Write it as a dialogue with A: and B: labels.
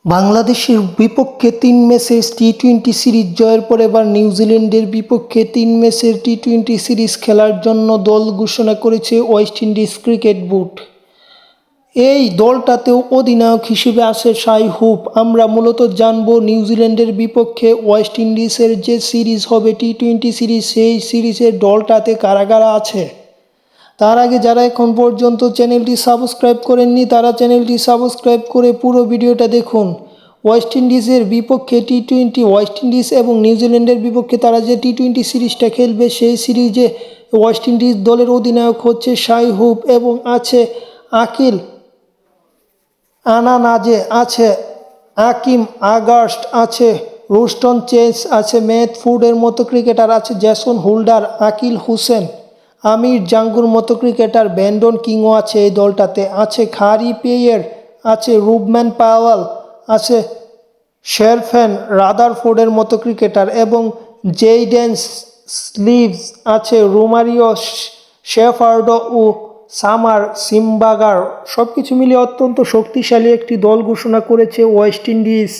A: বাংলাদেশের বিপক্ষে ৩ ম্যাচের টি-২০ সিরিজ জয়ের পর এবার নিউজিল্যান্ডের বিপক্ষে ৩ ম্যাচের টি-২০ সিরিজ খেলার জন্য দল ঘোষণা করেছে ওয়েস্ট ইন্ডিজ ক্রিকেট বোর্ড। এই দলটাতেও অধিনায়ক হিসেবে আছে শাই হোপ। আমরা মূলত জানব নিউজিল্যান্ডের বিপক্ষে ওয়েস্ট ইন্ডিজের যে সিরিজ হবে টি-২০ সিরিজ, সেই সিরিজের দলটাতে কারা কারা আছে। তার আগে যারা এখন পর্যন্ত চ্যানেলটি সাবস্ক্রাইব করেননি তারা চ্যানেলটি সাবস্ক্রাইব করে পুরো ভিডিওটা দেখুন। ওয়েস্ট ইন্ডিজের বিপক্ষে টি-২০, ওয়েস্ট ইন্ডিজ এবং নিউজিল্যান্ডের বিপক্ষে তারা যে টি-২০ সিরিজটা খেলবে, সেই সিরিজে ওয়েস্ট ইন্ডিজ দলের অধিনায়ক হচ্ছে শাই হোপ এবং আছে আকিল আনানাজে, আছে আকিম আগাস্ট, আছে রুস্টন চেজ, আছে ম্যাথ ফুডের মতো ক্রিকেটার, আছে জেসন হোল্ডার, আকিল হোসেন, আমির জাঙ্গুর মতো ক্রিকেটার, ব্রেন্ডন কিংও আছে এই দলটাতে, আছে খারি পেয়ের, আছে রুবম্যান পাওয়াল, আছে শেরফ্যান রাদারফোর্ডের মতো ক্রিকেটার এবং জেইডেন স্লিভস, আছে রোমারিও শেফার্ডো ও সামার সিমবাগার। সব কিছু মিলিয়ে অত্যন্ত শক্তিশালী একটি দল ঘোষণা করেছে ওয়েস্ট ইন্ডিজ।